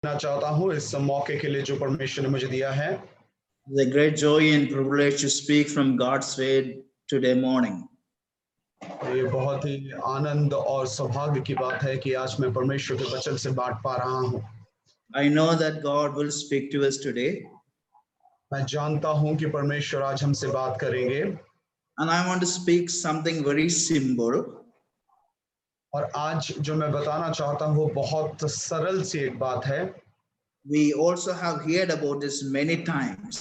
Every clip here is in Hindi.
चाहता हूँ इस मौके के लिए जो परमेश्वर ने मुझे दिया है। It's a great joy and privilege to speak from God's word today morning. ये बहुत ही आनंद और सौभाग्य की बात है कि आज मैं परमेश्वर के वचन से बात पा रहा हूँ। I know that God will speak to us today. मैं जानता हूँ कि परमेश्वर आज हमसे बात करेंगे। And I want to speak something very simple. और आज जो मैं बताना चाहता हूँ वो बहुत सरल सी एक बात है। We also have heard about this many times.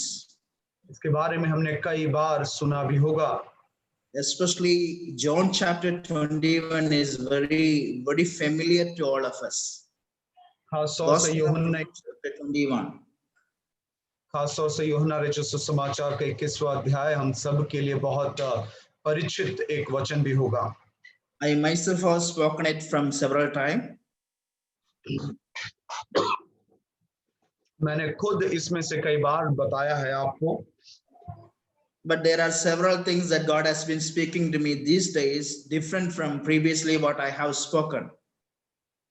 इसके बारे में हमने कई बार सुना भी होगा। Especially John chapter 21 is very familiar to all of us. खासतौर से यूहन्ना chapter 21. खासतौर से यूहन्ना रचित सुसमाचार का 21वां अध्याय हम सब के लिए बहुत परिचित एक वचन भी होगा। I myself have spoken it from several times. मैंने खुद इसमें से कई बार बताया है आपको। But there are several things that God has been speaking to me these days, different from previously what I have spoken.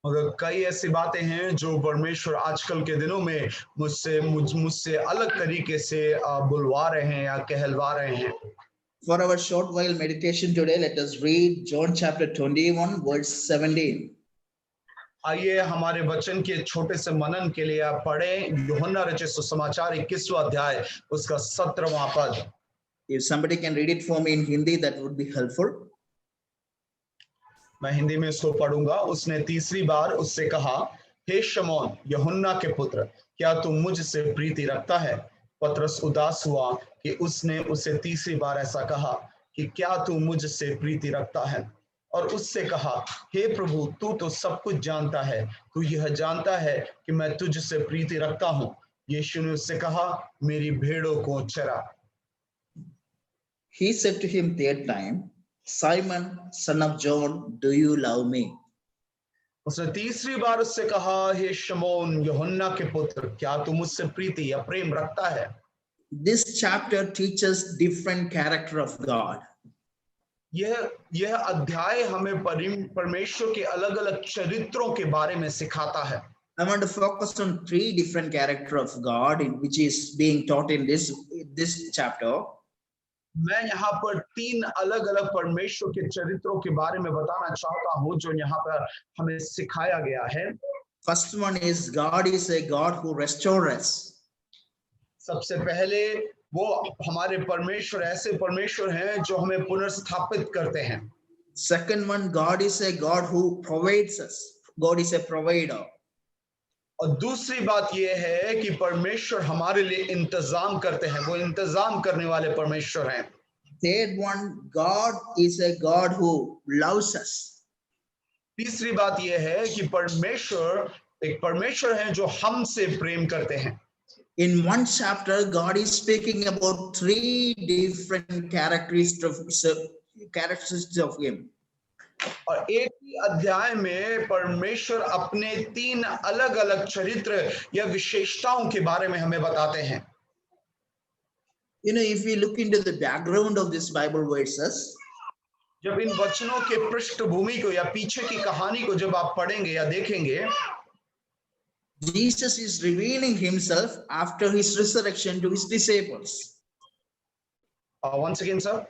मगर कई ऐसी बातें हैं जो परमेश्वर आजकल के दिनों में मुझसे अलग तरीके से बुलवा रहे हैं या कहलवा रहे हैं। For our short while meditation today, let us read John chapter 21 verse 17. आइए हमारे वचन के छोटे से मनन के लिए आप पढ़ें यूहन्ना रचित सुसमाचार 21वां अध्याय उसका 17वां पद। If somebody can read it for me in Hindi, that would be helpful. मैं हिंदी में इसको पढ़ूंगा। उसने तीसरी बार उससे कहा, हे शमौन यूहन्ना के पुत्र, क्या तू मुझसे प्रीति रखता है? पतरस उदास हुआ कि उसने उसे तीसरी बार ऐसा कहा कि क्या तू मुझसे प्रीति रखता है, और उससे कहा, हे प्रभु, तू तो सब कुछ जानता है, तू यह जानता है कि मैं तुझसे प्रीति रखता हूँ। यीशु ने उससे कहा, मेरी भेड़ों को चरा। He said to him third time, Simon, son of John, do you love me? उसने तीसरी बार उससे कहा, हे शमौन यूहन्ना के पुत्र, क्या तू मुझसे प्रीति या प्रेम रखता है? This chapter teaches different character of God. यह अध्याय हमें परमेश्वर के अलग-अलग चरित्रों के बारे में सिखाता है। I want to focus on three different character of God, which is being taught in this chapter. मैं यहाँ पर तीन अलग-अलग परमेश्वर के चरित्रों के बारे में बताना चाहता हूँ जो यहाँ पर हमें सिखाया गया है। First one is God is a God who restores us. सबसे पहले वो हमारे परमेश्वर ऐसे परमेश्वर हैं जो हमें पुनर्स्थापित करते हैं। Second one, God is a God who provides us. God is a provider. और दूसरी बात यह है कि परमेश्वर हमारे लिए इंतजाम करते हैं, वो इंतजाम करने वाले परमेश्वर हैं। Third one, God is a God who loves us. तीसरी बात यह है कि परमेश्वर एक परमेश्वर है जो हमसे प्रेम करते हैं। In one chapter, God is speaking about three different characteristics of Him. और एक ही अध्याय में परमेश्वर अपने तीन अलग-अलग चरित्र या विशेषताओं के बारे में हमें बताते हैं। You know, if we look into the background of this Bible verses, जब इन वचनों के पृष्ठभूमि को या पीछे की कहानी को जब आप पढ़ेंगे या देखेंगे, Jesus is revealing Himself after His resurrection to His disciples. Once again, sir.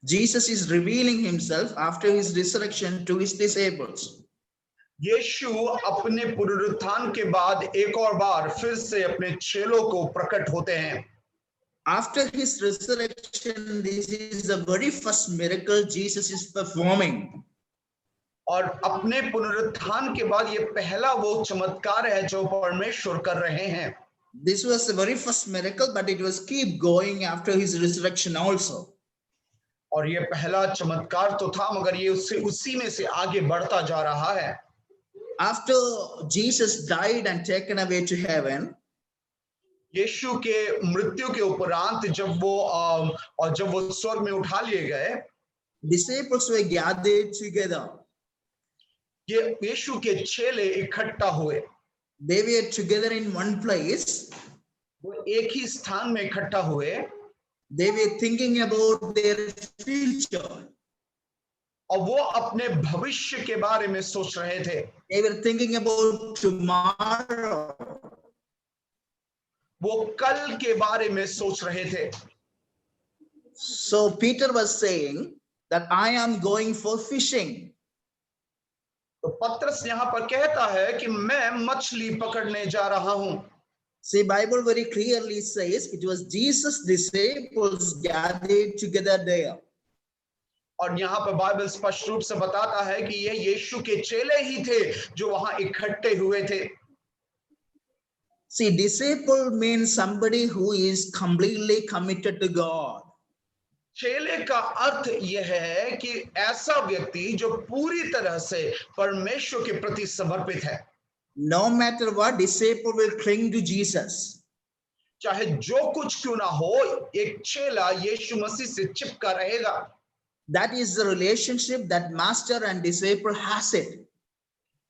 Jesus is revealing Himself after His resurrection to His disciples. यीशु अपने पुनरुत्थान के बाद एक और बार फिर से अपने चेलों को प्रकट होते हैं। After His resurrection, this is the very first miracle Jesus is performing. और अपने पुनरुत्थान के बाद ये पहला वो चमत्कार है जो परमेश्वर कर रहे हैं। This was the very first miracle, but it was keep going after His resurrection also. और ये पहला चमत्कार तो था मगर ये उसी में से आगे बढ़ता जा रहा है। After Jesus died and taken away to heaven, यीशु के मृत्यु के उपरांत जब वो स्वर्ग में उठा लिए गए, disciples were gathered together. ये यीशु के चेले इकट्ठा हुए। They were together in one place. वो एक ही स्थान में इकट्ठा हुए। They were thinking about their future. और वो अपने भविष्य के बारे में सोच रहे थे। They were thinking about tomorrow. वो कल के बारे में सोच रहे थे। So Peter was saying that I am going for fishing. तो पतरस यहाँ पर कहता है कि मैं मछली पकड़ने जा रहा हूं। See, Bible very clearly says it was Jesus' disciples gathered together there. और यहाँ पर बाइबल स्पष्ट रूप से बताता है कि ये यीशु के चेले ही थे जो वहां इकट्ठे हुए थे। See, disciple means somebody who is completely committed to God. चेले का अर्थ यह है कि ऐसा व्यक्ति जो पूरी तरह से परमेश्वर के प्रति समर्पित है। No matter what, disciple will cling to Jesus. चाहे जो कुछ क्यों ना हो, एक चेला यीशु मसीह से चिपका रहेगा। That is the relationship that master and disciple has it.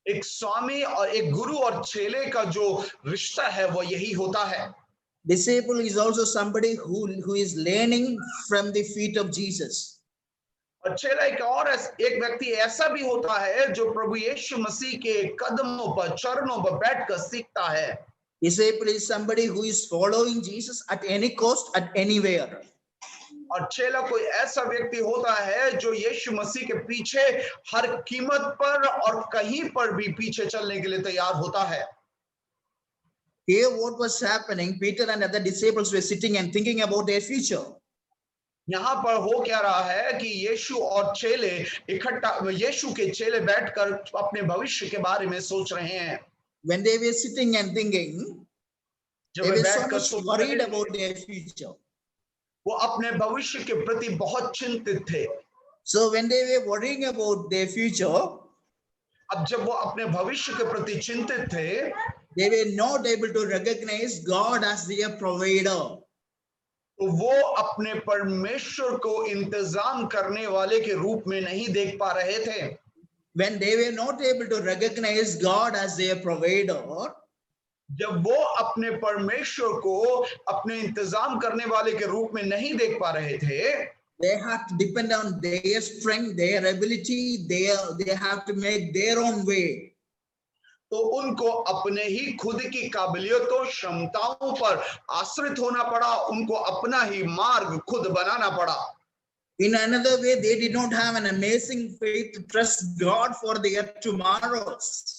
एक स्वामी और एक गुरु और चेले का जो रिश्ता है वो यही होता है। Disciple is also somebody who is learning from the feet of Jesus. और चेला एक व्यक्ति ऐसा भी होता है जो प्रभु यीशु मसीह के कदमों पर, चरणों पर बैठकर सीखता है। Disciple is somebody who is following Jesus at any cost, at anywhere. और चेला कोई ऐसा व्यक्ति होता है जो यीशु मसीह के पीछे हर कीमत पर और कहीं पर भी पीछे चलने के लिए तैयार होता है। Here what was happening, Peter and other disciples were sitting and thinking about their future. यहाँ पर हो क्या रहा है कि यीशु और चेले इकट्ठा, यीशु के चेले बैठकर अपने भविष्य के बारे में सोच रहे हैं। When they were sitting and thinking, जब they वे were so बैठकर much सोच worried रहे about थे, their future. वो अपने भविष्य के प्रति बहुत चिंतित थे। So when they were worrying about their future, अब जब वो अपने भविष्य के प्रति चिंतित थे, they were not able to recognize God as their provider. तो वो अपने परमेश्वर को इंतजाम करने वाले के रूप में नहीं देख पा रहे थे। When they were not able to recognize God as their provider, जब वो अपने परमेश्वर को अपने इंतजाम करने वाले के रूप में नहीं देख पा रहे थे, they have to depend on their strength, their ability, they have to make their own way. तो उनको अपने ही खुद की काबिलियतों, क्षमताओं पर आश्रित होना पड़ा, उनको अपना ही मार्ग खुद बनाना पड़ा। In another way, they did not have an amazing faith to trust God for their tomorrows.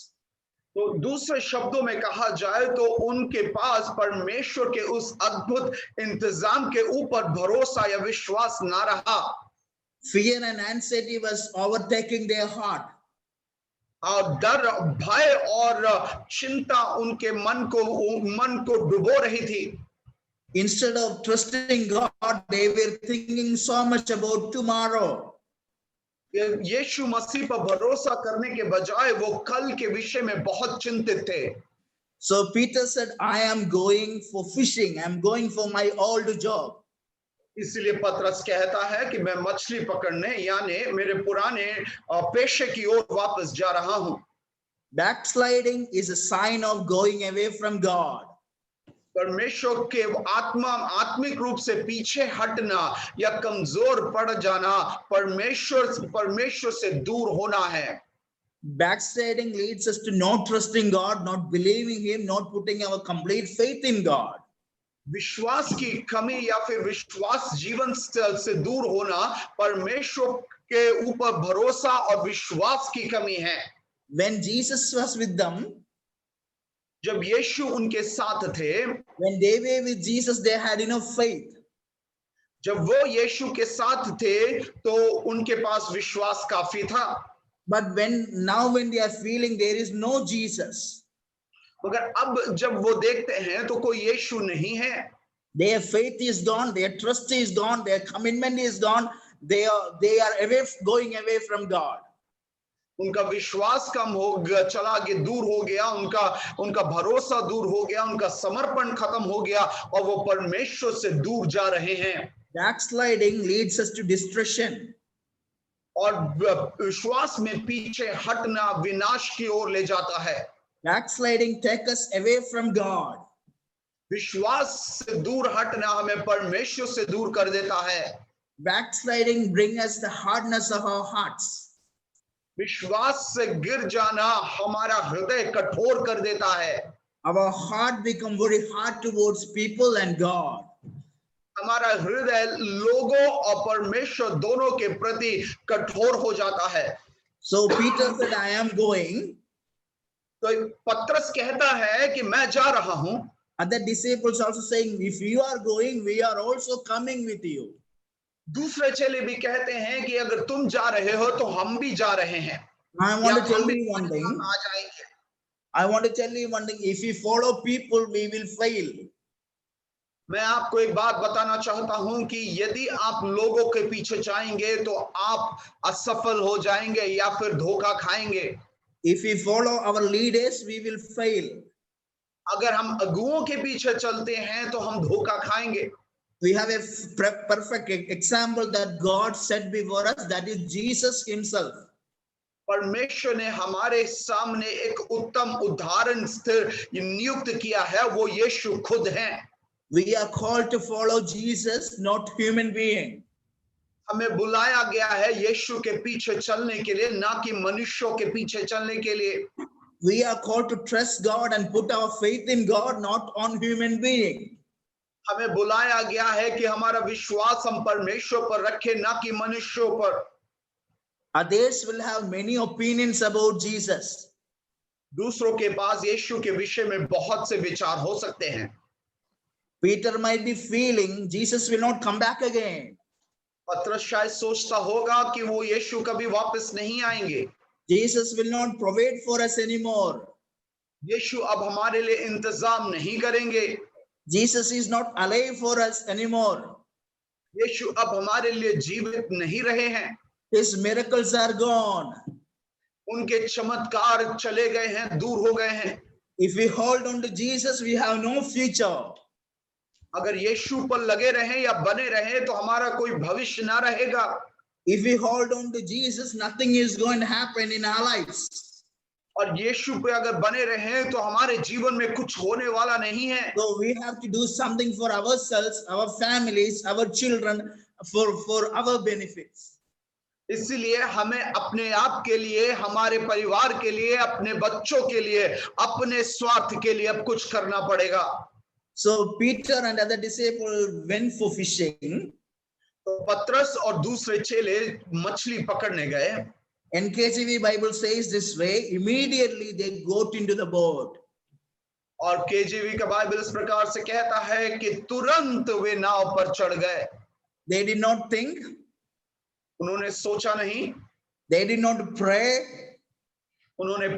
तो दूसरे शब्दों में कहा जाए तो उनके पास परमेश्वर के उस अद्भुत इंतजाम के ऊपर भरोसा या विश्वास ना रहा। Fear and anxiety was overtaking their heart. और डर, भय और चिंता उनके मन को डुबो रही थी। Instead of trusting God, they were thinking so much about tomorrow. यीशु मसीह पर भरोसा करने के बजाय वो कल के विषय में बहुत चिंतित थे। So Peter said, I am going for fishing. I'm going for my old job. इसलिए पतरस कहता है कि मैं मछली पकड़ने यानी मेरे पुराने पेशे की ओर वापस जा रहा हूं। Backsliding is a sign of going away from God. परमेश्वर के आत्मिक रूप से पीछे हटना या कमजोर पड़ जाना परमेश्वर से दूर होना है। Backsliding leads us to not trusting God, not believing Him, not putting our complete faith in God. विश्वास की कमी या फिर विश्वास जीवन से दूर होना परमेश्वर के ऊपर भरोसा और विश्वास की कमी है। When Jesus was with them, जब यीशु उनके साथ थे, when they were with Jesus, they had enough faith. जब वो यीशु के साथ थे तो उनके पास विश्वास काफी था। But when they are feeling there is no Jesus, मगर अब जब वो देखते हैं तो कोई यीशु नहीं है, their faith is gone, their trust is gone, their commitment is gone, they are going away from God. उनका विश्वास कम हो गया, चला गया, दूर हो गया, उनका भरोसा दूर हो गया, उनका समर्पण खत्म हो गया और वो परमेश्वर से दूर जा रहे हैं। Backsliding leads us to destruction. और विश्वास में पीछे हटना विनाश की ओर ले जाता है। Backsliding takes us away from God. विश्वास से दूर हटना हमें परमेश्वर से दूर कर देता है। Backsliding brings us the hardness of our hearts. विश्वास से गिर जाना हमारा हृदय कठोर कर देता है। Our heart become very hard towards people and God. हमारा हृदय लोगों और परमेश्वर दोनों के प्रति कठोर हो जाता है। So Peter said, I am going. तो पत्रस कहता है कि मैं जा रहा हूं। Other disciples also saying, if you are going, we are also coming with you. दूसरे चेले भी कहते हैं कि अगर तुम जा रहे हो तो हम भी जा रहे हैं, I या want to हम tell भी you one तुम्हारे thing. साथ आ जाएंगे। I want to tell you one thing. If we follow people, we will fail. मैं आपको एक बात बताना चाहता हूं कि यदि आप लोगों के पीछे जाएंगे तो आप असफल हो जाएंगे या फिर धोखा खाएंगे। If we follow our leaders, we will fail. अगर हम अगुओं के पीछे चलते हैं तो हम धोखा खाएंगे। We have a perfect example that God set before us, that is Jesus himself. परमेश्वर ने हमारे सामने एक उत्तम उदाहरण स्थिर नियुक्त किया है, वो यीशु खुद हैं। We are called to follow Jesus, not human being. हमें बुलाया गया है यीशु के पीछे चलने के लिए, ना कि मनुष्यों के पीछे चलने के लिए। We are called to trust God and put our faith in God, not on human being. हमें बुलाया गया है कि हमारा विश्वास हम परमेश्वर पर रखें, ना कि मनुष्यों पर। Others will have many opinions about Jesus. दूसरों के पास यीशु के विषय में बहुत से विचार हो सकते हैं। Peter might be feeling Jesus will not come back again. पत्रस शायद सोचता होगा कि वो यीशु कभी वापस नहीं आएंगे। Jesus will not provide for us anymore. यीशु अब हमारे लिए इंतजाम नहीं करेंगे। Jesus is not alive for us anymore. यीशु अब हमारे लिए जीवित नहीं रहे हैं। His miracles are gone. उनके चमत्कार चले गए हैं, दूर हो गए हैं। If we hold on to Jesus, we have no future. अगर यीशु पर लगे रहें या बने रहें तो हमारा कोई भविष्य ना रहेगा। If we hold on to Jesus, nothing is going to happen in our lives. और यीशु पे अगर बने रहें तो हमारे जीवन में कुछ होने वाला नहीं है। So we have to do something for ourselves, our families, our children, for our benefits. इसलिए हमें अपने आप के लिए, हमारे परिवार के लिए, अपने बच्चों के लिए, अपने स्वार्थ के लिए अब कुछ करना पड़ेगा। So Peter and other disciples went for fishing. तो पतरस और दूसरे चेले मछली पकड़ने गए। NKJV Bible says this way, immediately they got into the boat. और KJV का बाइबल इस प्रकार से कहता है कि तुरंत वे नाव पर चढ़ गए। They did not think. उन्होंने सोचा नहीं। They did not pray. उन्होंने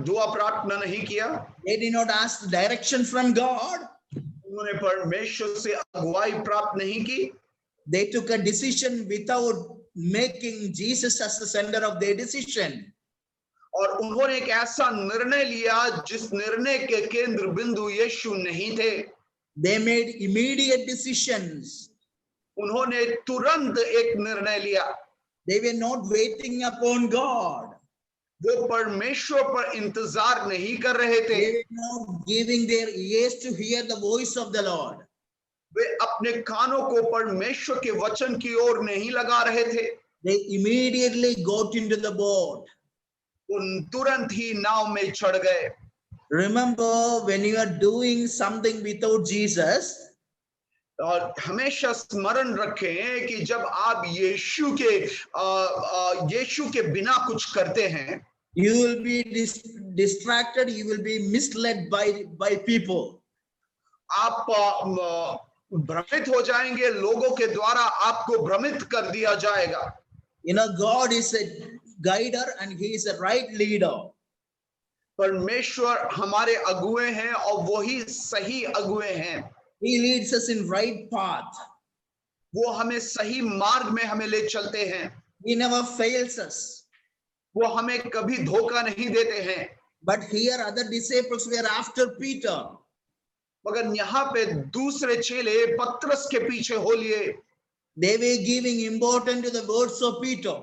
दुआ प्रार्थना नहीं किया। They did not ask direction from God. उन्होंने परमेश्वर से अगुवाई प्राप्त नहीं की। They took a decision without making Jesus as the center of their decision. और उन्होंने एक ऐसा निर्णय लिया जिस निर्णय के केंद्र बिंदु यीशु नहीं थे। They made immediate decisions. उन्होंने तुरंत एक निर्णय लिया। They were not waiting upon God. वो परमेश्वर पर इंतजार नहीं कर रहे थे। They were not giving their ears to hear the voice of the Lord. वे अपने कानों को परमेश्वर के वचन की ओर नहीं लगा रहे थे। They immediately got into the boat. उन तुरंत ही नाव में चढ़ गए। Remember, when you are doing something without Jesus, और हमेशा स्मरण रखें कि जब आप यीशु के बिना कुछ करते हैं, you will be distracted, you will be misled by people. आप भ्रमित हो जाएंगे, लोगों के द्वारा आपको भ्रमित कर दिया जाएगा। You know, God is a guider and he is a right leader. परमेश्वर हमारे अगुए हैं और वही सही अगुए हैं। He leads us in right path. वो हमें सही मार्ग में हमें ले चलते हैं। He never fails us. वो हमें कभी धोखा नहीं देते हैं। But here other disciples were after Peter. मगर यहाँ पे दूसरे चेले पतरस के पीछे हो लिए। They were giving importance to the words of Peter.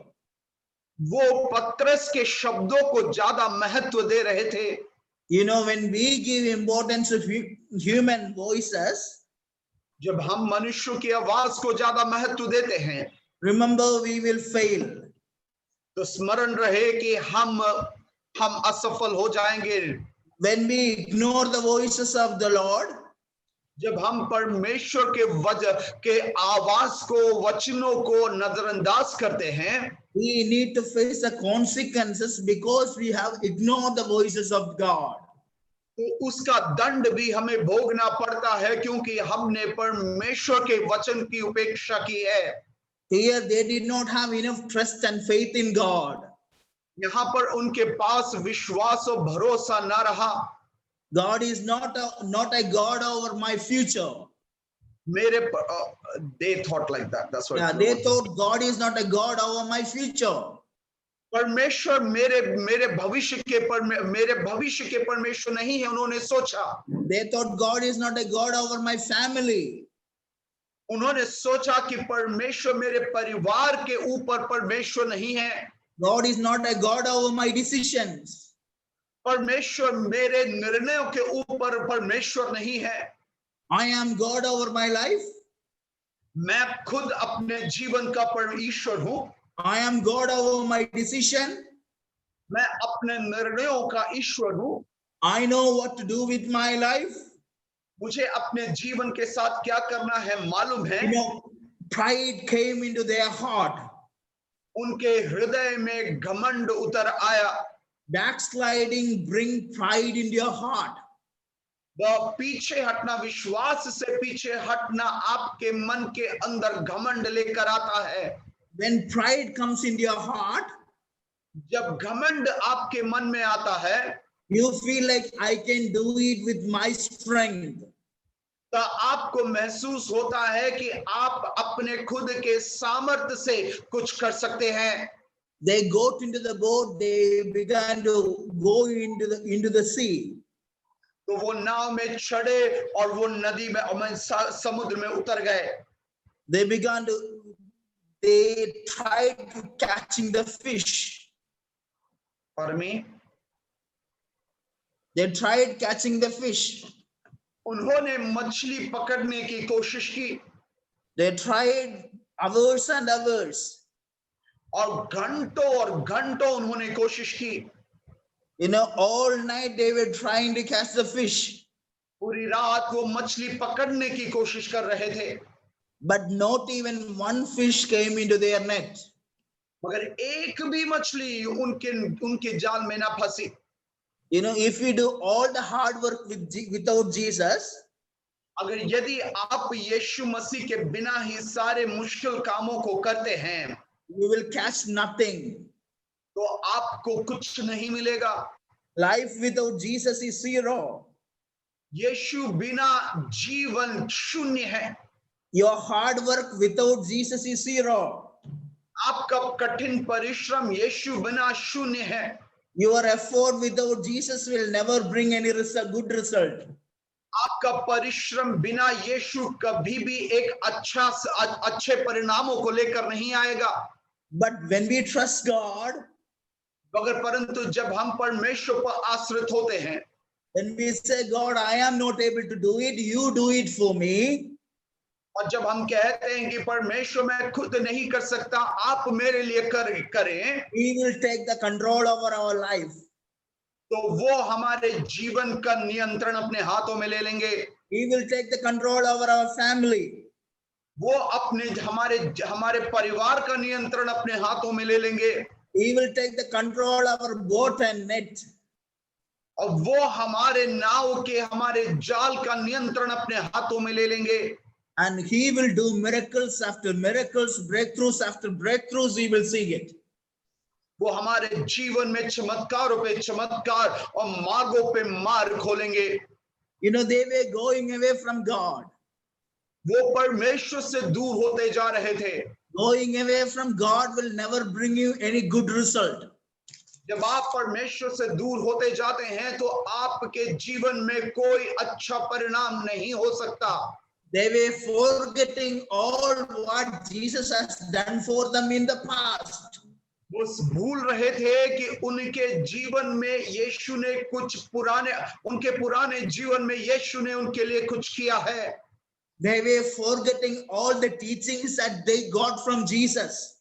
वो पतरस के शब्दों को ज्यादा महत्व दे रहे थे। You know, when we give importance to human voices, जब हम मनुष्यों की आवाज को ज्यादा महत्व देते हैं, remember we will fail. तो स्मरण रहे कि हम असफल हो जाएंगे when we ignore the voices of the Lord. जब हम परमेश्वर के आवाज को, वचनों को नजरअंदाज करते हैं। We need to face the consequences because we have ignored the voices of God. तो उसका दंड भी हमें भोगना पड़ता है क्योंकि हमने परमेश्वर के वचन की उपेक्षा की है। Here they did not have enough trust and faith in God. यहाँ पर उनके पास विश्वास और भरोसा न रहा। God is not a God over my future. They thought like that. That's what. Yeah, they thought God is not a God over my future. परमेश्वर मेरे भविष्य के परमेश्वर नहीं है, उन्होंने सोचा। They thought God is not a God over my family. उन्होंने सोचा कि परमेश्वर मेरे परिवार के ऊपर परमेश्वर नहीं है। God is not a God over my decisions. परमेश्वर मेरे निर्णयों के ऊपर परमेश्वर नहीं है। I am God over my life. मैं खुद अपने जीवन का परमेश्वर हूँ। I am God over my decision. मैं अपने निर्णयों का ईश्वर हूँ। I know what to do with my life. मुझे अपने जीवन के साथ क्या करना है मालूम है। You know, pride came into their heart. उनके हृदय में घमंड उतर आया। Backsliding bring pride into your heart. वह पीछे हटना, विश्वास से पीछे हटना आपके मन के अंदर घमंड लेकर आता है। When pride comes into your heart, जब घमंड आपके मन में आता है, you feel like I can do it with my strength. तो आपको महसूस होता है कि आप अपने खुद के सामर्थ्य से कुछ कर सकते हैं। They got into the boat, they began to go into the sea. तो वो नाव में चढ़े और वो नदी में, समुद्र में उतर गए। They tried to catching the fish. Pardon me? They tried catching the fish. उन्होंने मछली पकड़ने की कोशिश की। They tried hours and hours. और घंटों उन्होंने कोशिश की। You know, all night they were trying to catch the fish. पूरी रात वो मछली पकड़ने की कोशिश कर रहे थे। But not even one fish came into their net. मगर एक भी मछली उनके जाल में ना फंसी। You know, if we do all the hard work without Jesus, अगर यदि आप यीशु मसीह के बिना ही सारे मुश्किल कामों को करते हैं, you will catch nothing. तो आपको कुछ नहीं मिलेगा। Life without Jesus is zero. यीशु बिना जीवन शून्य है। Your hard work without Jesus is zero. आपका कठिन परिश्रम यीशु बिना शून्य है। Your effort without Jesus will never bring any good result. आपका परिश्रम बिना यीशु कभी भी एक अच्छे परिणामों को लेकर नहीं आएगा। But when we trust God, मगर परंतु जब हम परमेश्वर पर आश्रित होते हैं, when we say, God, I am not able to do it, you do it for me. और जब हम कहते हैं कि परमेश्वर मैं खुद नहीं कर सकता, आप मेरे लिए करें, He will take the control over our life. तो वो हमारे जीवन का नियंत्रण अपने हाथों में ले लेंगे। He will take the control over our family. वो हमारे परिवार का नियंत्रण अपने हाथों में ले लेंगे। He will take the control over boat and net. और वो हमारे नाव के, हमारे जाल का नियंत्रण अपने हाथों में ले लेंगे। And he will do miracles after miracles, breakthroughs after breakthroughs, we will see it. वो हमारे जीवन में चमत्कारों पे चमत्कार और मार्गों पे मार्ग खोलेंगे। You know, they were going away from God. वो परमेश्वर से दूर होते जा रहे थे। Going away from God will never bring you any good result. जब आप परमेश्वर से दूर होते जाते हैं तो आपके जीवन में कोई अच्छा परिणाम नहीं हो सकता। They were forgetting all what Jesus has done for them in the past. वो भूल रहे थे कि उनके जीवन में यीशु ने उनके पुराने जीवन में यीशु ने उनके लिए कुछ किया है। They were forgetting all the teachings that they got from Jesus.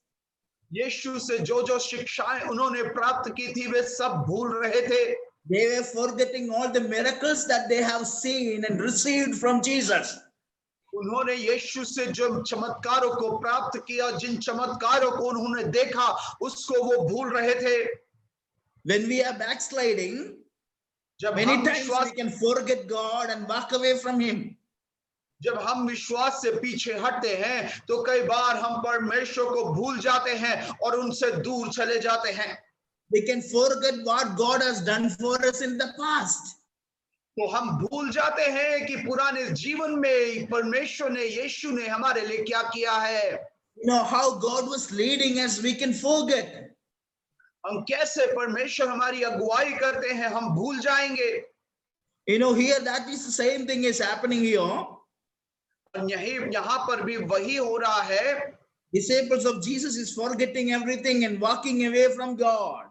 यीशु से जो जो शिक्षाएं उन्होंने प्राप्त की थी वे सब भूल रहे थे। They were forgetting all the miracles that they have seen and received from Jesus. उन्होंने यीशु से जो चमत्कारों को प्राप्त किया, जिन चमत्कारों को उन्होंने देखा, उसको वो भूल रहे थे। When we are backsliding, जब many हम times we can forget God and walk away from Him. जब हम विश्वास से पीछे हटते हैं तो कई बार हम परमेश्वर को भूल जाते हैं और उनसे दूर चले जाते हैं। We can forget what God has done for us in the past. तो हम भूल जाते हैं कि पुराने जीवन में परमेश्वर ने, यीशु ने हमारे लिए क्या किया है। You know how God was leading us, we can forget. हम कैसे परमेश्वर हमारी अगुवाई करते हैं, हम भूल जाएंगे। You know, here that is the same thing is happening here. यहाँ पर भी वही हो रहा है। Disciples of Jesus is forgetting everything and walking away from God.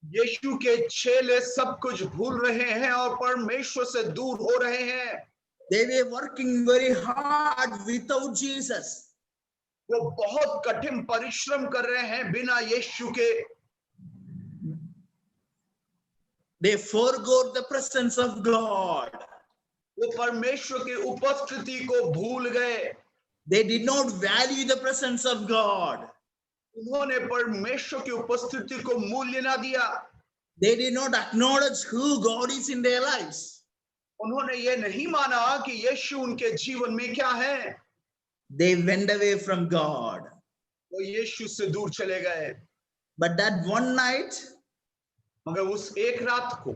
यीशु के चेले सब कुछ भूल रहे हैं और परमेश्वर से दूर हो रहे हैं। They were working very hard without Jesus. वो बहुत कठिन परिश्रम कर रहे हैं बिना यीशु के। They forgot the presence of God. वो परमेश्वर की उपस्थिति को भूल गए। They did not value the presence of God. उन्होंने परमेश्वर की उपस्थिति को मूल्य ना दिया। They did not acknowledge who God is in their lives. उन्होंने ये नहीं माना कि यीशु उनके जीवन में क्या है। They went away from God. वो यीशु से दूर चले गए। But that one night, मगर उस एक रात को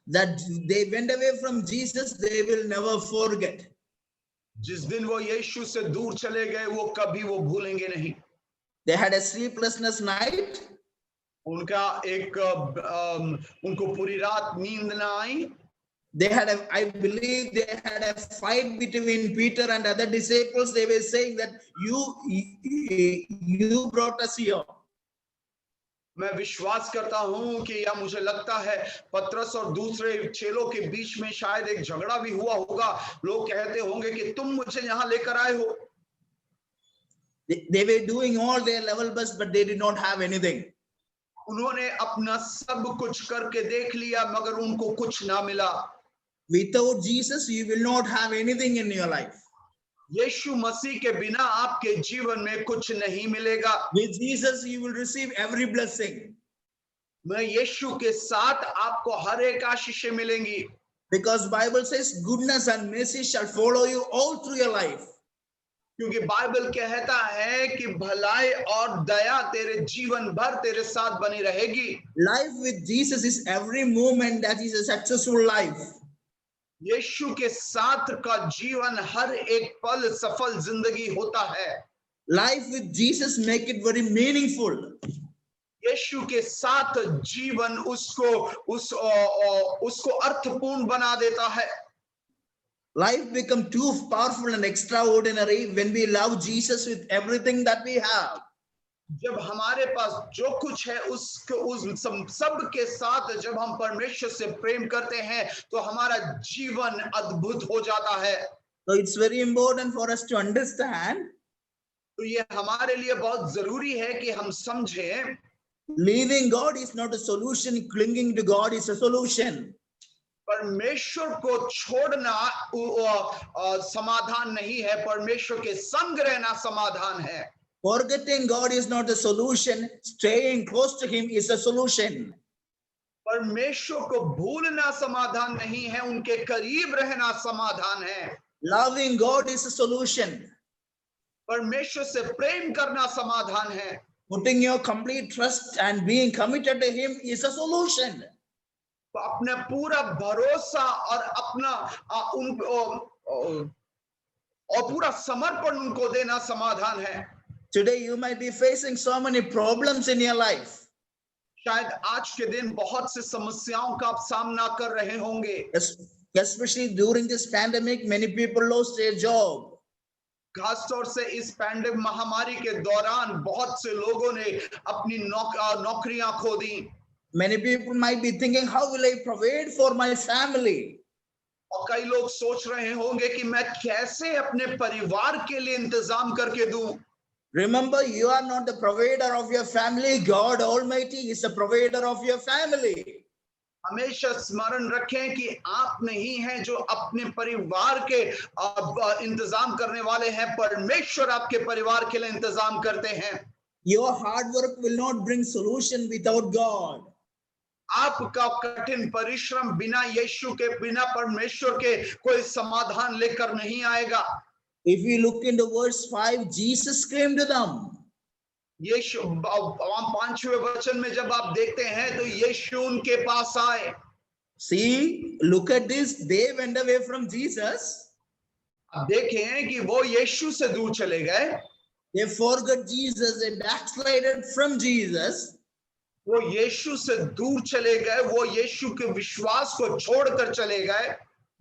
that they went away from Jesus, they will never forget. जिस दिन वो यीशु से दूर चले गए वो कभी वो भूलेंगे नहीं। They had a sleeplessness night. उनका एक उनको पूरी रात नींद ना आई। They had I believe they had a fight between Peter and other disciples. They were saying that you brought us here. मैं विश्वास करता हूं कि या मुझे लगता है पतरस और दूसरे चेलों के बीच में शायद एक झगड़ा भी हुआ होगा। लोग कहते होंगे कि तुम मुझे यहाँ लेकर आए हो। They were doing all their level best, but they did not have anything. उन्होंने अपना सब कुछ करके देख लिया मगर उनको कुछ ना मिला। Without Jesus, you will not have anything in your life. यीशु मसीह के बिना आपके जीवन में कुछ नहीं मिलेगा। With Jesus, you will receive every blessing. मैं यीशु के साथ आपको हर एक आशीषें मिलेंगी। Because Bible says goodness and mercy shall follow you all through your life. क्योंकि बाइबल कहता है कि भलाई और दया तेरे जीवन भर तेरे साथ बनी रहेगी। Life with Jesus is every moment that is a successful life. यीशु के साथ का जीवन हर एक पल सफल जिंदगी होता है। Life with Jesus make it very meaningful. यीशु के साथ जीवन उसको अर्थपूर्ण बना देता है। Life become too powerful and extraordinary when we love Jesus with everything that we have. जब हमारे पास जो कुछ है उस सब के साथ जब हम परमेश्वर से प्रेम करते हैं तो हमारा जीवन अद्भुत हो जाता है। So it's very important for us to understand. तो ये हमारे लिए बहुत जरूरी है कि हम समझें Leaving God is not a solution. Clinging to God is a solution. परमेश्वर को छोड़ना समाधान नहीं है, परमेश्वर के संग रहना समाधान है। Forgetting God is not a solution. Staying close to Him is a solution. परमेश्वर को भूलना समाधान नहीं है, उनके करीब रहना समाधान है। Loving God is a solution. परमेश्वर से प्रेम करना समाधान है। Putting your complete trust and being committed to Him is a solution. तो अपना पूरा भरोसा और अपना और पूरा समर्पण उनको देना समाधान है। Today you might be facing so many problems in your life. शायद आज के दिन बहुत से समस्याओं का आप सामना कर रहे होंगे। Especially during this pandemic, many people lost their job. खास तौर से इस पैंडेमिक महामारी के दौरान बहुत से लोगों ने अपनी नौकरियां खो दी। Many people might be thinking, how will I provide for my family? और कई लोग सोच रहे होंगे कि मैं कैसे अपने परिवार के लिए इंतजाम करके दूं। Remember, you are not the provider of your family. God Almighty is the provider of your family. हमेशा स्मरण रखें कि आप नहीं हैं जो अपने परिवार के इंतजाम करने वाले हैं, परमेश्वर आपके परिवार के लिए इंतजाम करते हैं। Your hard work will not bring solution without God. आपका कठिन परिश्रम बिना यीशु के, बिना परमेश्वर के कोई समाधान लेकर नहीं आएगा। If we look into verse 5, Jesus came to them. यीशु 5वें वचन में जब आप देखते हैं तो यीशु उनके पास आए। See, look at this. They went away from Jesus. आप देखें कि वो यीशु से दूर चले गए। They forgot Jesus. They backslided from Jesus. वो यीशु से दूर चले गए, वो यीशु के विश्वास को छोड़कर चले गए।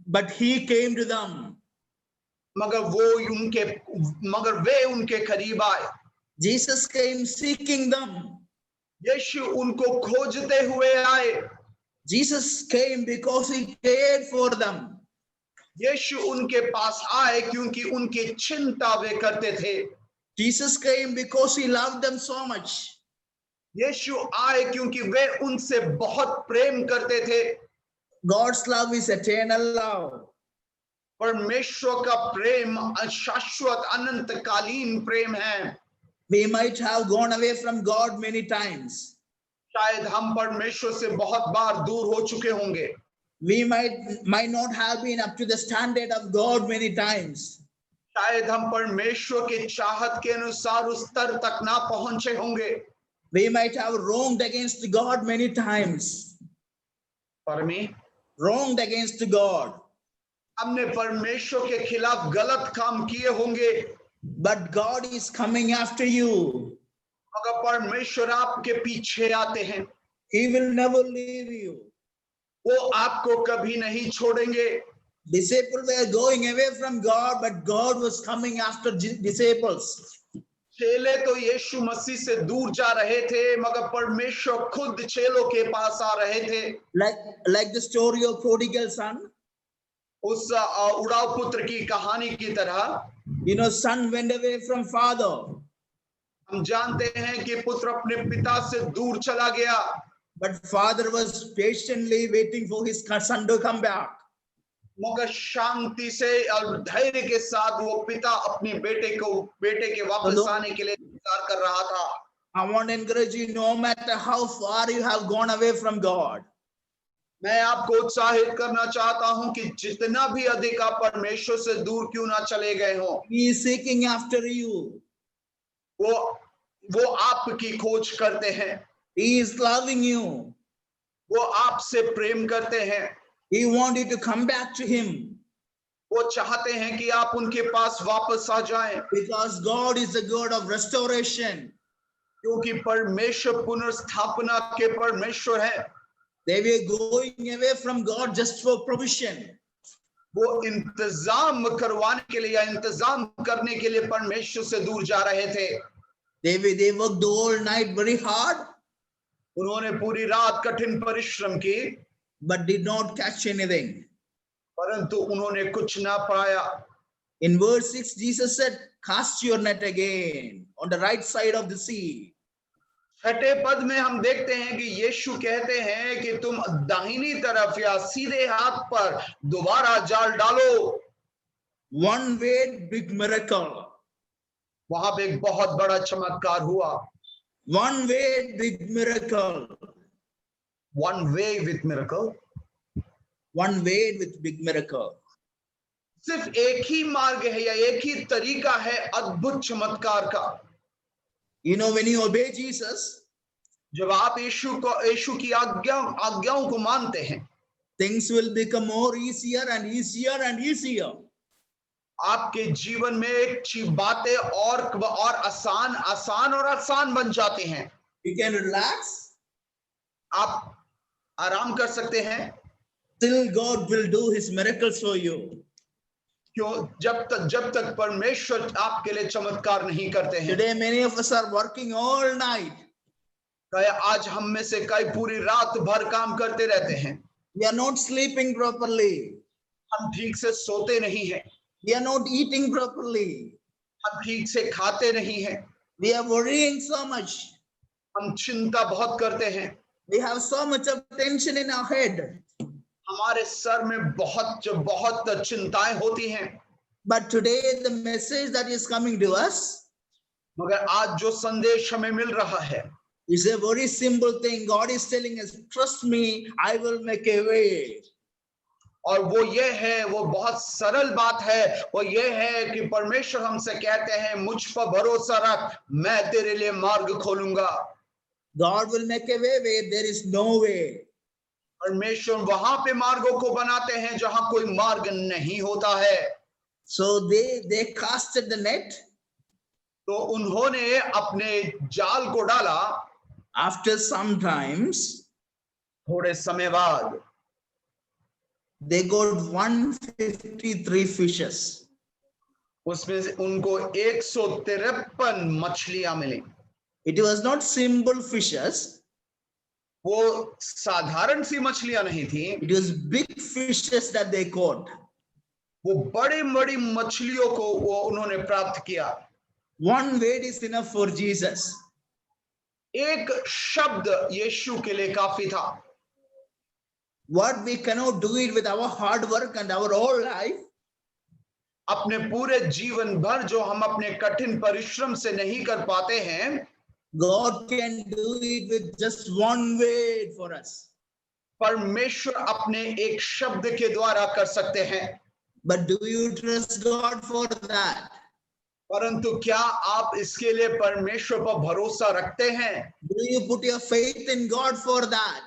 But he came to them. मगर वे उनके करीब आए। Jesus came seeking them. यीशु उनको खोजते हुए आए। Jesus came because he cared for them. यीशु उनके पास आए क्योंकि उनकी चिंता वे करते थे। Jesus came because he loved them so much. यीशु आए क्योंकि वे उनसे बहुत प्रेम करते थे। God's love is eternal love. परमेश्वर का प्रेम शाश्वत अनंतकालीन प्रेम है। We might have gone away from God many times. शायद हम परमेश्वर से बहुत बार दूर हो चुके होंगे। We might not have been up to the standard of God many times. शायद हम परमेश्वर के चाहत के अनुसार उस स्तर तक ना पहुंचे होंगे। We might have wronged against God many times. Wronged against God. हमने परमेश्वर के खिलाफ गलत काम किए होंगे। But God is coming after you. मगर परमेश्वर आपके पीछे आते हैं। He will never leave you. वो आपको कभी नहीं छोड़ेंगे। Disciples were going away from God, but God was coming after disciples. चेले तो यीशु मसीह से दूर जा रहे थे, मगर परमेश्वर खुद चेलों के पास आ रहे थे। Like the story of prodigal son. उस उड़ाव पुत्र की कहानी की तरह। You know, son went away from father. हम जानते हैं कि पुत्र अपने पिता से दूर चला गया। But father was patiently waiting for his son to come back. मगर शांति से और धैर्य के साथ वो पिता अपने बेटे के वापस आने के लिए इंतजार कर रहा था। I want to encourage you, no matter how far you have gone away from God. मैं आपको उत्साहित करना चाहता हूं कि जितना भी अधिक आप परमेश्वर से दूर क्यों ना चले गए हो, He is seeking after you. वो आपकी खोज करते हैं। He is loving you. वो आपसे प्रेम करते हैं। He wants you to come back to him. वो चाहते हैं कि आप उनके पास वापस आ जाएं। Because God is the God of restoration. क्योंकि परमेश्वर पुनर्स्थापना के परमेश्वर है। They were going away from God just for provision. वो इंतजाम करवाने के लिए या इंतजाम करने के लिए परमेश्वर से दूर जा रहे थे। They worked all night very hard. उन्होंने पूरी रात कठिन परिश्रम की, but did not catch anything. परंतु उन्होंने कुछ ना पाया। In verse 6, Jesus said, cast your net again on the right side of the sea. छठे पद में हम देखते हैं कि यीशु कहते हैं कि तुम दाहिनी तरफ या सीधे हाथ पर दोबारा जाल डालो। One way big miracle. वहां पे एक बहुत बड़ा चमत्कार हुआ। One way big miracle. One way with miracle. One way with big miracle. सिर्फ एक ही मार्ग है या एक ही तरीका है अद्भुत चमत्कार का। You know, when you obey Jesus, जब आप यीशु की आज्ञाओं को मानते हैं, things will become more easier and easier and easier. आपके जीवन में एक बातें और आसान बन जाती हैं। You can relax. आप आराम कर सकते हैं। Till God will do his miracles for you. क्यों? जब तक परमेश्वर आपके लिए चमत्कार नहीं करते हैं। Today many of us are working all night. आज हम में से कई पूरी रात भर काम करते रहते हैं। We are not sleeping properly. हम ठीक से सोते नहीं हैं। We are not eating properly. हम ठीक से खाते नहीं हैं। We are worrying so much. हम चिंता बहुत करते हैं, We have so much of tension in our head. हमारे सर में बहुत चिंताएं होती हैं। But today the message that is coming to us मगर आज जो संदेश हमें मिल रहा है is a very simple thing. God is telling us, trust me, I will make a way. और वो ये है, वो बहुत सरल बात है, वो ये है कि परमेश्वर हमसे कहते हैं मुझ पर भरोसा रख, मैं तेरे लिए मार्ग खोलूंगा। God will make a way where there is no way. परमेश्वर वहां पे मार्गों को बनाते हैं जहां कोई मार्ग नहीं होता है। So they casted the net. तो उन्होंने अपने जाल को डाला। After some times, थोड़े समय बाद they got 153 fishes. उसमें से उनको 153 मछलियां मिली। It was not simple fishes. वो साधारण सी मछलियां नहीं थी, It was big fishes that they caught. वो बड़ी बड़ी मछलियों को वो उन्होंने प्राप्त किया। One word is enough for Jesus. एक शब्द यीशु के लिए काफी था। What we cannot do it with our hard work and our whole life, अपने पूरे जीवन भर जो हम अपने कठिन परिश्रम से नहीं कर पाते हैं, God can do it with just one word for us. परमेश्वर अपने एक शब्द के द्वारा कर सकते हैं। But do you trust God for that? परंतु क्या आप इसके लिए परमेश्वर पर भरोसा रखते हैं? Do you put your faith in God for that?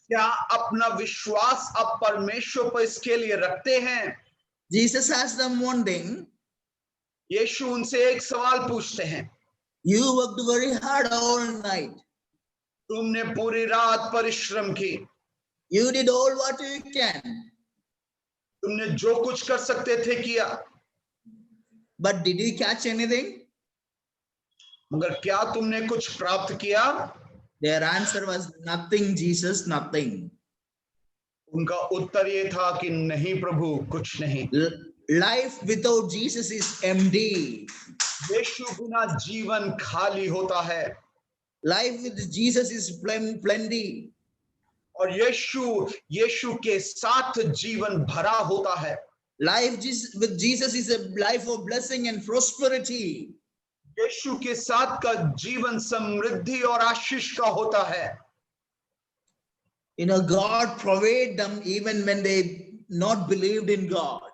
क्या अपना विश्वास आप परमेश्वर पर इसके लिए रखते हैं? Jesus asked them one thing. यीशु उनसे एक सवाल पूछते हैं, You worked very hard all night. तुमने पूरी रात परिश्रम की, You did all what you can. तुमने जो कुछ कर सकते थे किया, But did you catch anything? मगर क्या तुमने कुछ प्राप्त किया? Their answer was nothing, Jesus, nothing. उनका उत्तर ये था कि नहीं प्रभु, कुछ नहीं। Life without Jesus is empty. यीशु बिना जीवन खाली होता है, Life with Jesus is plenty. और यीशु के साथ जीवन भरा होता है। Life with Jesus is a life of blessing and prosperity. यीशु के साथ का जीवन समृद्धि और आशीष का होता है। You know, God provided them even when they not believed in God.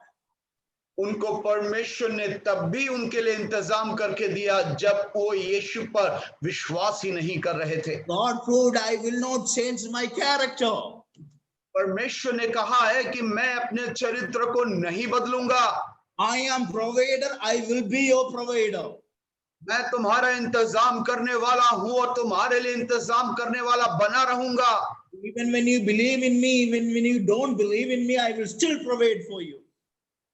उनको परमेश्वर ने तब भी उनके लिए इंतजाम करके दिया जब वो यीशु पर विश्वास ही नहीं कर रहे थे। God proved, I will not change my character. परमेश्वर ने कहा है कि मैं अपने चरित्र को नहीं बदलूंगा। I am provider, I will be your provider. मैं तुम्हारा इंतजाम करने वाला हूं और तुम्हारे लिए इंतजाम करने वाला बना रहूंगा। Even when you believe in me, even when you don't believe in me, I will still provide for you.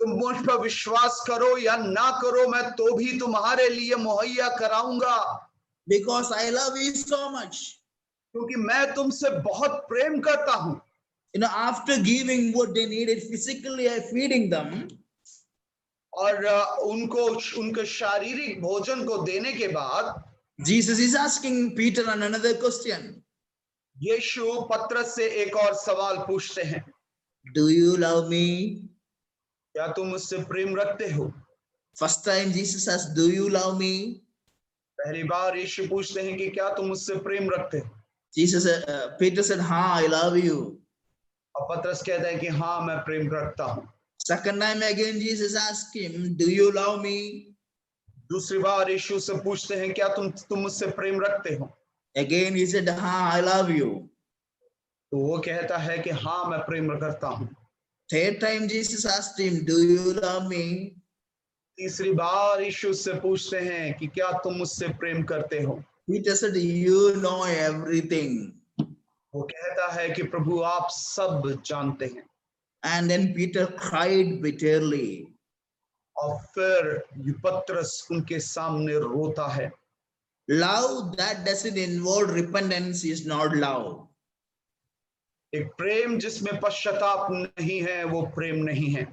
तुम मुझ पर विश्वास करो या ना करो, मैं तो भी तुम्हारे लिए मुहैया कराऊंगा। Because I love you so much. क्योंकि मैं तुमसे बहुत प्रेम करता हूं। You know, after giving what they needed physically, feeding them, और उनको उनके शारीरिक भोजन को देने के बाद Jesus is asking Peter another question. यीशु पतरस से एक और सवाल पूछते हैं, Do you love me? क्या तुम मुझसे प्रेम रखते हो? First time Jesus asked, do you love me? पहली बार यीशु पूछते हैं कि क्या तुम मुझसे प्रेम रखते हो? Peter said, हाँ, I love you. और पतरस कहता है कि हाँ, मैं प्रेम रखता हूँ। Second time again Jesus asked him, do you love me? दूसरी बार यीशु से पूछते हैं, क्या तुम मुझसे प्रेम रखते हो? Again he said, हाँ, I love you. तो वो कहता है कि हाँ, मैं प्रेम करता हूँ। Third time Jesus asked him, do you love me? तीसरी बार यीशु से पूछते हैं कि क्या तुम मुझसे प्रेम करते हो? Peter said, you know everything. वो कहता है कि प्रभु आप सब जानते हैं। And then Peter cried bitterly. और फिर पतरस उनके सामने रोता है। Love that doesn't involve repentance is not love. एक प्रेम जिसमें पश्चाताप नहीं है, वो प्रेम नहीं है।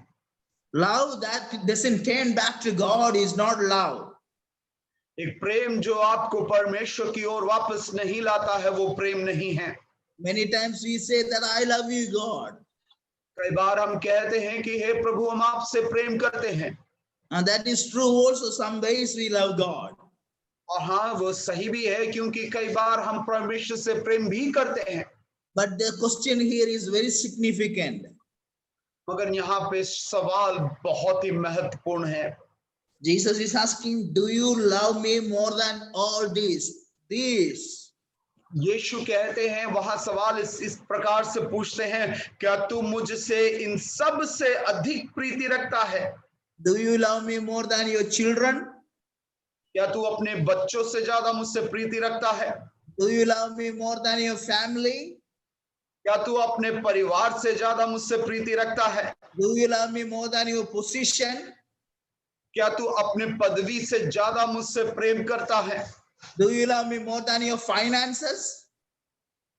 Love that doesn't turn back to God is not love. एक प्रेम जो आपको परमेश्वर की ओर वापस नहीं लाता है, वो प्रेम नहीं है। Many times we say that I love you, God. कई बार हम कहते हैं कि हे प्रभु, हम आपसे प्रेम करते हैं, And that is true also. Some ways we love God. और हाँ, वो सही भी है, क्योंकि कई बार हम परमेश्वर से प्रेम भी करते हैं। But the question here is very significant. मगर यहाँ पे सवाल बहुत ही महत्वपूर्ण है। Jesus is asking, do you love me more than all this? This. यीशु कहते हैं, वहां सवाल इस प्रकार से पूछते हैं, क्या तू मुझसे इन सब से अधिक प्रीति रखता है? Do you love me more than your children? क्या तू अपने बच्चों से ज्यादा मुझसे प्रीति रखता है? Do you love me more than your family? क्या तू अपने परिवार से ज्यादा मुझसे प्रीति रखता है? Do you love me more than your position? क्या तू अपने पदवी से ज्यादा मुझसे प्रेम करता है? Do you love me more than your finances?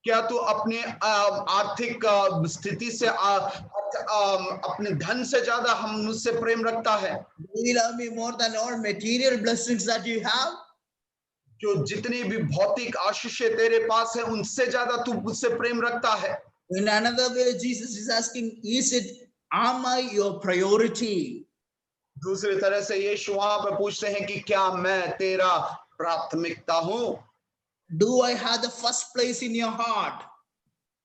क्या तू अपने आर्थिक स्थिति से अपने धन से ज्यादा हम मुझसे प्रेम रखता है? Do you love me more than all material blessings that you have? जो जितनी भी भौतिक आशीषें तेरे पास है, उनसे ज्यादा तू मुझसे प्रेम रखता है? In another way, Jesus is asking, am I your priority? दूसरी तरह से यीशु वहां पर पूछते हैं कि क्या मैं तेरा प्राथमिकता हूं? Do I have the first place in your heart?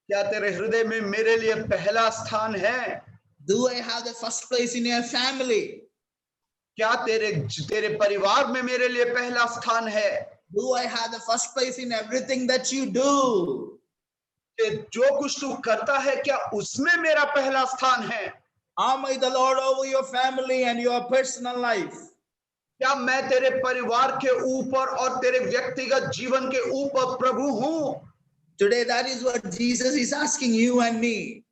क्या तेरे हृदय में मेरे लिए पहला स्थान है? Do I have the first place in your family? क्या तेरे परिवार में मेरे लिए पहला स्थान है? Do I have the first place in everything that you do? जो कुछ तू करता है, क्या उसमें मेरा पहला स्थान है? Am I the Lord over your family and your personal life? क्या मैं तेरे परिवार के ऊपर और तेरे व्यक्तिगत जीवन के ऊपर प्रभु हूं? Today, that is what Jesus is asking you and me.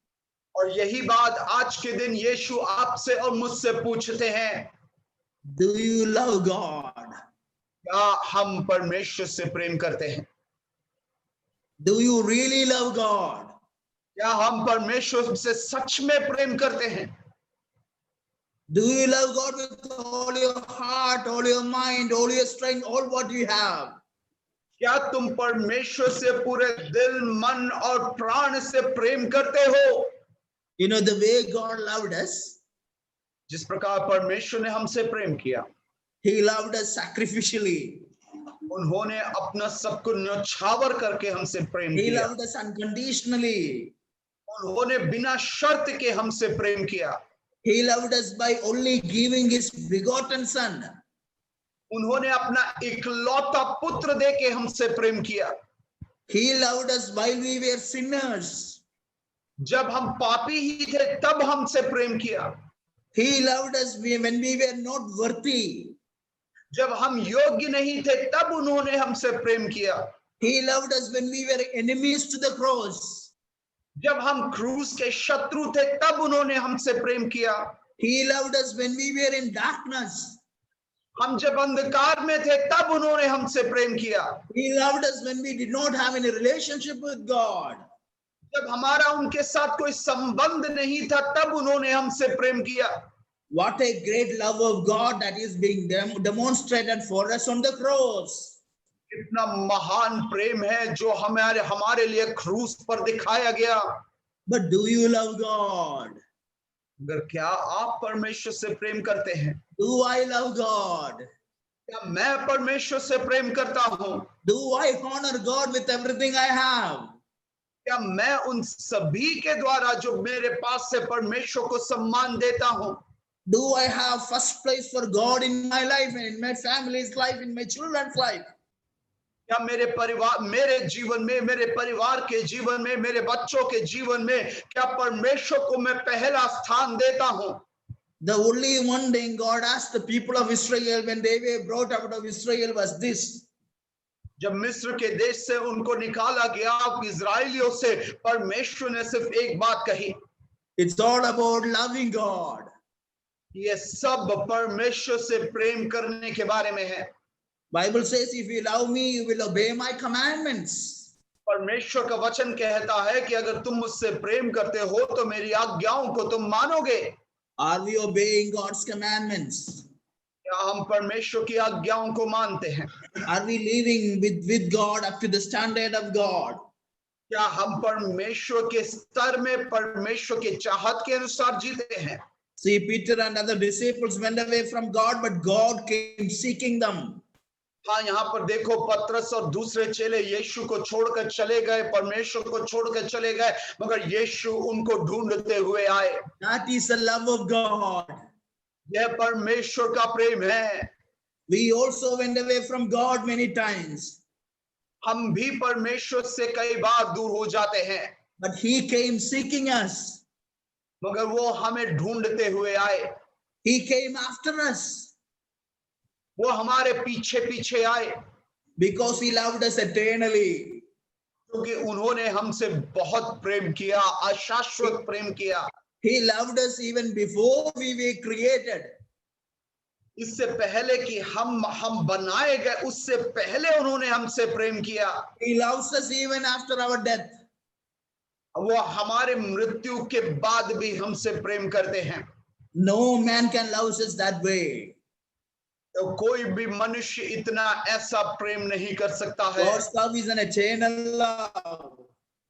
और यही बात आज के दिन यीशु आपसे और मुझसे पूछते हैं। Do you love God? क्या हम परमेश्वर से प्रेम करते हैं? Do you really love God? क्या हम परमेश्वर से सच में प्रेम करते हैं? Do you love God with all your heart, all your mind, all your strength, all what you have? क्या तुम परमेश्वर से पूरे दिल, मन और प्राण से प्रेम करते हो? You know, the way God loved us, जिस प्रकार परमेश्वर ने हमसे प्रेम किया, He loved us sacrificially. उन्होंने अपना सब कुछ न्यौछावर करके हमसे प्रेम He किया। loved us unconditionally. उन्होंने बिना शर्त के हमसे प्रेम किया। He loved us by only giving His begotten Son. उन्होंने अपना इकलौता पुत्र देके हमसे प्रेम किया। He loved us while we were sinners. जब हम पापी ही थे, तब हमसे प्रेम किया। He loved us when we were not worthy. जब हम योग्य नहीं थे, तब उन्होंने हमसे प्रेम किया। He loved us when we were enemies to the cross. जब हम क्रूस के शत्रु थे, तब उन्होंने हमसे प्रेम किया। He loved us when we were in darkness. हम जब अंधकार में थे, तब उन्होंने हमसे प्रेम किया। He loved us when we did not have any relationship with God. जब हमारा उनके साथ कोई संबंध नहीं था, तब उन्होंने हमसे प्रेम किया। What a great love of God that is being demonstrated for us on the cross. कितना महान प्रेम है जो हमारे लिए क्रूस पर दिखाया गया। But do you love God? अगर क्या आप परमेश्वर से प्रेम करते हैं? Do I love God? क्या मैं परमेश्वर से प्रेम करता हूं? Do I honor God with everything I have? क्या मैं उन सभी के द्वारा जो मेरे पास से परमेश्वर को सम्मान देता हूं? Do I have first place for God in my life and in my family's life, in my children's life? क्या मेरे जीवन में, मेरे परिवार के जीवन में, मेरे बच्चों के जीवन में क्या परमेश्वर को मैं पहला स्थान देता हूं? The only one thing God asked the people of Israel when they were brought out of Israel was this. जब मिस्र के देश से उनको निकाला गया, इजराइलियों से परमेश्वर ने सिर्फ एक बात कही। It's all about loving God. ये सब परमेश्वर से प्रेम करने के बारे में है। Bible says, if you love me, you will obey my commandments. परमेश्वर का वचन कहता है कि अगर तुम मुझसे प्रेम करते हो तो मेरी आज्ञाओं को तुम मानोगे। Are we obeying God's commandments? क्या हम परमेश्वर की आज्ञाओं को मानते हैं? Are we living with God up to the standard of God? क्या हम परमेश्वर के स्तर में परमेश्वर के चाहत के अनुसार जीते हैं? See, Peter and other disciples went away from God, but God came seeking them. हाँ, यहाँ पर देखो पतरस और दूसरे चेले यीशु को छोड़कर चले गए, परमेश्वर को छोड़कर चले गए, मगर यीशु उनको ढूंढते हुए आए। That is the love of God. यह परमेश्वर का प्रेम है। We also went away from God many times, हम भी परमेश्वर से कई बार दूर हो जाते हैं, but He came seeking us. मगर वो हमें ढूंढते हुए आए। He came after us वो हमारे पीछे पीछे आए, because He loved us eternally. क्योंकि उन्होंने हमसे बहुत प्रेम किया, अशाश्वत प्रेम किया। He loved us even before we were created. इससे पहले कि हम बनाए गए, उससे पहले उन्होंने हमसे प्रेम किया। He loves us even after our death. वो हमारे मृत्यु के बाद भी हमसे प्रेम करते हैं। No man can love us that way. तो कोई भी मनुष्य इतना ऐसा प्रेम नहीं कर सकता है। God's love is an eternal love.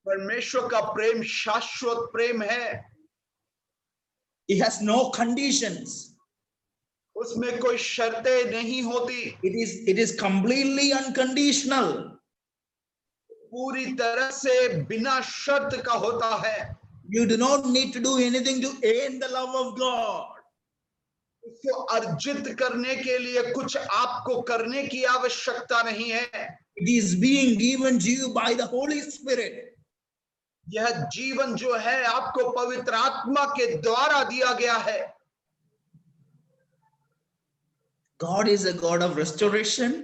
परमेश्वर का प्रेम शाश्वत प्रेम है। It has no conditions. उसमें कोई शर्तें नहीं होती। It is completely unconditional. पूरी तरह से बिना शर्त का होता है। You do not need to do anything to earn the love of God. उसको अर्जित करने के लिए कुछ आपको करने की आवश्यकता नहीं है। It is being given to you by the Holy Spirit. यह जीवन जो है आपको पवित्र आत्मा के द्वारा दिया गया है। God is a God of restoration.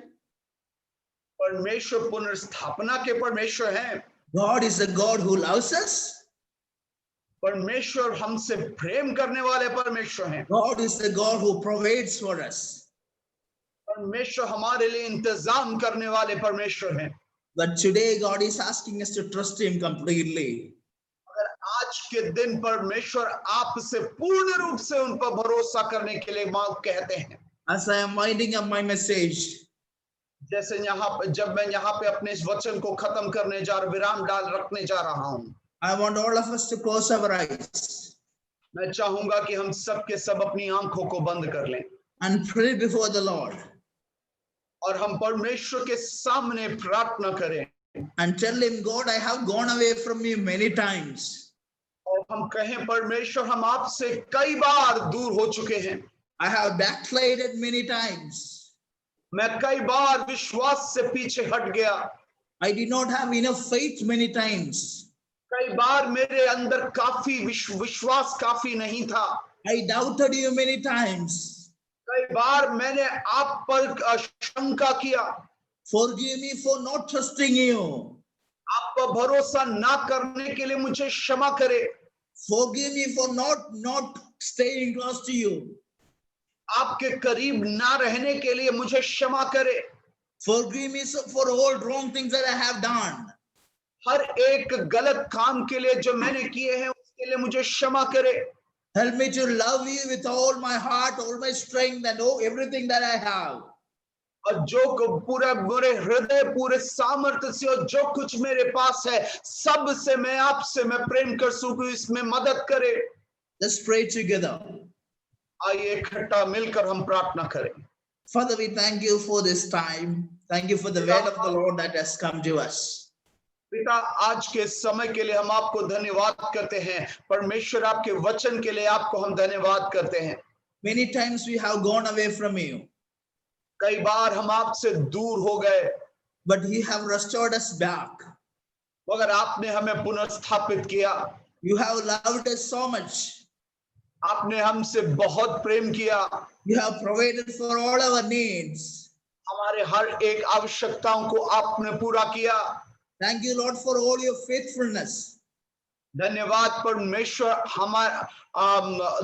परमेश्वर पुनर्स्थापना के परमेश्वर हैं। God is a God who loves us. परमेश्वर हमसे प्रेम करने वाले परमेश्वर हैं। God is the God who provides for us. परमेश्वर हमारे लिए इंतजाम करने वाले परमेश्वर हैं। But today God is asking us to trust Him completely. अगर आज के दिन परमेश्वर आपसे पूर्ण रूप से उन पर भरोसा करने के लिए मांग कहते हैं। As I am winding up my message, जैसे जब मैं यहाँ पे अपने इस वचन को खत्म करने विराम डाल रखने जा रहा हूँ, I want all of us to close our eyes मैं चाहूंगा कि हम सब के सब अपनी आंखों को बंद कर लें and pray before the Lord और हम परमेश्वर के सामने प्रार्थना करें and tell Him, God, I have gone away from you many times. और हम कहें, परमेश्वर हम आपसे कई बार दूर हो चुके हैं। I have backslided many times. मैं कई बार विश्वास से पीछे हट गया। I did not have enough faith many times. कई बार मेरे अंदर काफी विश्वास काफी नहीं था। I doubted you many times. कई बार मैंने आप पर शंका किया। Forgive me for not trusting you. आप पर भरोसा ना करने के लिए मुझे क्षमा करे। Forgive me for not staying close to you. आपके करीब ना रहने के लिए मुझे क्षमा करे। Forgive me for all wrong things that I have done. हर एक गलत काम के लिए जो मैंने किए हैं उसके लिए मुझे क्षमा करे। Help me to love you with all my heart, all my strength, and everything that I have. और जो पूरा मेरे हृदय पूरे सामर्थ्य से और जो कुछ मेरे पास है सब से मैं आपसे मैं प्रेम कर सकूं, इसमें मदद करे। Let's pray together. आइए इकट्ठा मिलकर हम प्रार्थना करें। Father, we thank you for this time. Thank you for the word of the Lord that has come to us. पिता, आज के समय के लिए हम आपको धन्यवाद करते हैं। परमेश्वर, आपके वचन के लिए आपको हम धन्यवाद करते हैं। Many times we have gone away from you, कई बार हम आपसे दूर हो गए, but you have restored us back. मगर आपने हमें पुनर्स्थापित किया। You have loved us so much. आपने हमसे बहुत प्रेम किया। You have provided for all our needs. हमारे हर एक आवश्यकताओं को आपने पूरा किया। Thank you, Lord, for all your faithfulness. धन्यवाद परमेश्वर,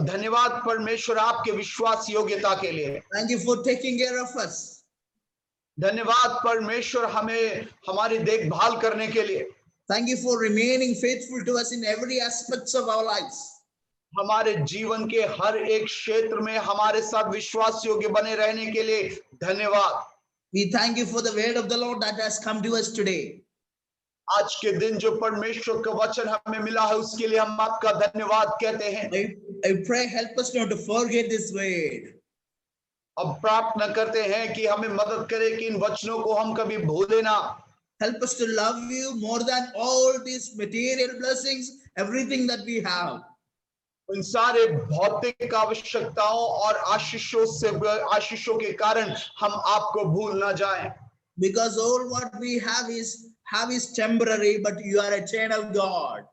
धन्यवाद परमेश्वर आपके विश्वास योग्यता के लिए। Thank you for taking care of us. धन्यवाद परमेश्वर हमें हमारी देखभाल करने के लिए। Thank you for remaining faithful to us in every aspects of our lives. हमारे जीवन के हर एक क्षेत्र में हमारे साथ विश्वास योग्य बने रहने के लिए धन्यवाद। We thank you for the word of the Lord that has come to us today. आज के दिन जो परमेश्वर का वचन हमें मिला है उसके लिए हम आपका धन्यवाद कहते हैं। I pray help us not to forget this word. अब प्रार्थना करते हैं कि हमें मदद करे कि इन वचनों को हम कभी भूले ना। Help us to love you more than all these material blessings, everything that we have. इन सारे भौतिक आवश्यकताओं और आशीषों के कारण हम आपको भूल ना जाएं। Because all what we have is temporary, but you are eternal God.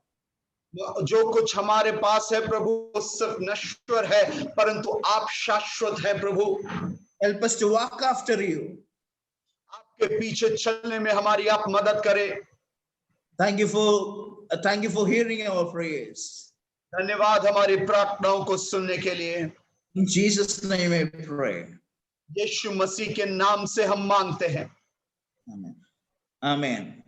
जो कुछ हमारे पास है प्रभु वो सिर्फ नश्वर है, परंतु आप शाश्वत हैं प्रभु। Help us to walk after you. आपके पीछे चलने में हमारी आप मदद करें। Thank you for hearing our prayers. धन्यवाद हमारी प्रार्थनाओं को सुनने के लिए। In Jesus' name I pray. यीशु मसीह के नाम से हम मांगते हैं। Amen. Amen.